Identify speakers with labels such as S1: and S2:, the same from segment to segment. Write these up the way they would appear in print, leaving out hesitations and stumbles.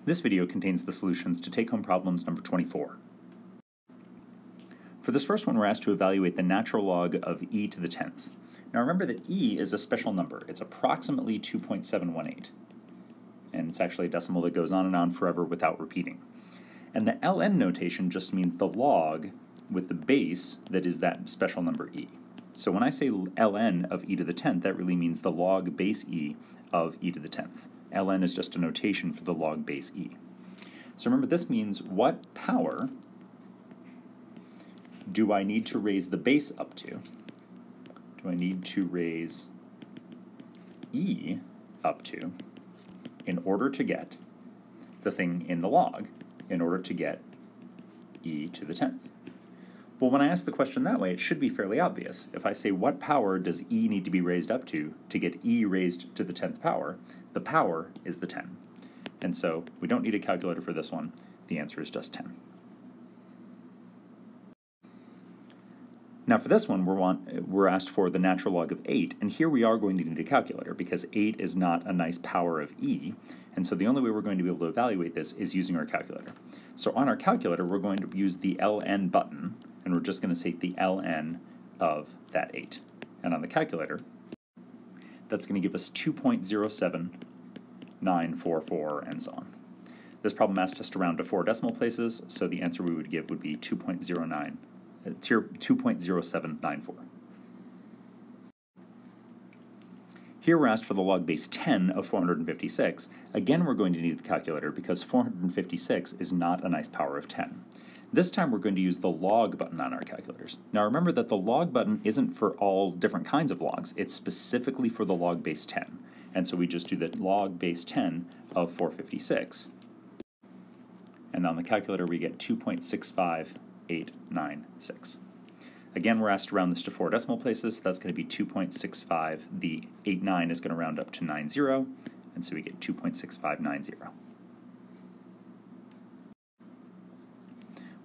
S1: This video contains the solutions to take-home problems number 24. For this first one, we're asked to evaluate the natural log of e to the 10th. Now remember that e is a special number. It's approximately 2.718. And it's actually a decimal that goes on and on forever without repeating. And the ln notation just means the log with the base that is that special number e. So when I say ln of e to the 10th, that really means the log base e of e to the 10th. ln is just a notation for the log base e. So remember, this means what power do I need to raise the base up to? Do I need to raise e up to in order to get the thing in the log, in order to get e to the 10th? Well, when I ask the question that way, it should be fairly obvious. If I say what power does e need to be raised up to get e raised to the 10th power, the power is the 10. And so we don't need a calculator for this one. The answer is just 10. Now for this one, we're asked for the natural log of 8, and here we are going to need a calculator because 8 is not a nice power of e, and so the only way we're going to be able to evaluate this is using our calculator. So on our calculator, we're going to use the ln button, and we're just going to take the ln of that 8. And on the calculator, that's going to give us 2.07944, and so on. This problem asked us to round to 4 decimal places, so the answer we would give would be 2.0794. Here we're asked for the log base 10 of 456. Again, we're going to need the calculator because 456 is not a nice power of 10. This time we're going to use the log button on our calculators. Now remember that the log button isn't for all different kinds of logs. It's specifically for the log base 10. And so we just do the log base 10 of 456. And on the calculator we get 2.65896. Again, we're asked to round this to 4 decimal places. So that's going to be 2.65. The 89 is going to round up to 90, and so we get 2.6590.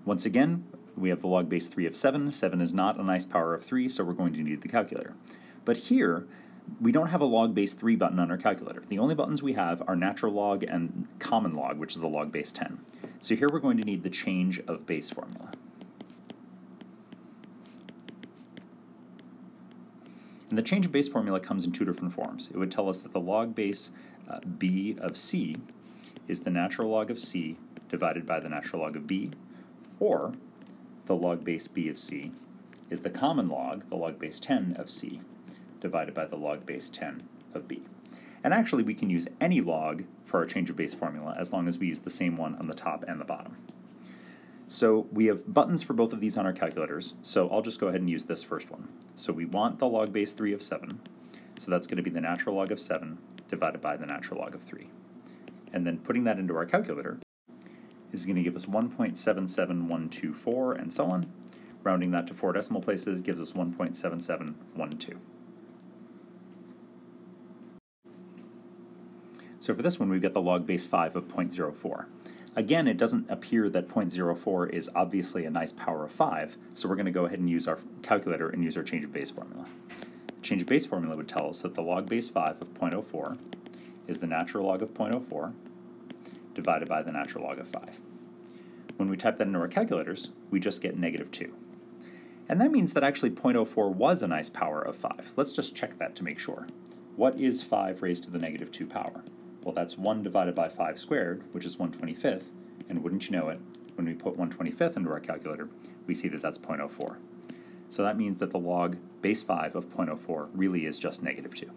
S1: Once again, we have the log base 3 of 7. 7 is not a nice power of 3, so we're going to need the calculator. But here, we don't have a log base 3 button on our calculator. The only buttons we have are natural log and common log, which is the log base 10. So here we're going to need the change of base formula. And the change of base formula comes in 2 different forms. It would tell us that the log base b of c is the natural log of c divided by the natural log of b, or the log base b of c is the common log, the log base 10 of c, divided by the log base 10 of b. And actually we can use any log for our change of base formula as long as we use the same one on the top and the bottom. So we have buttons for both of these on our calculators, so I'll just go ahead and use this first one. So we want the log base 3 of 7, so that's going to be the natural log of 7 divided by the natural log of 3. And then putting that into our calculator is going to give us 1.77124 and so on. Rounding that to 4 decimal places gives us 1.7712. So for this one, we've got the log base 5 of 0.04. Again, it doesn't appear that 0.04 is obviously a nice power of 5, so we're going to go ahead and use our calculator and use our change of base formula. The change of base formula would tell us that the log base 5 of 0.04 is the natural log of 0.04 divided by the natural log of 5. When we type that into our calculators, we just get -2. And that means that actually 0.04 was a nice power of 5. Let's just check that to make sure. What is 5 raised to the -2 power? Well, that's 1 divided by 5 squared, which is 1/25th, and wouldn't you know it, when we put 1/25th into our calculator, we see that that's 0.04. So that means that the log base 5 of 0.04 really is just -2.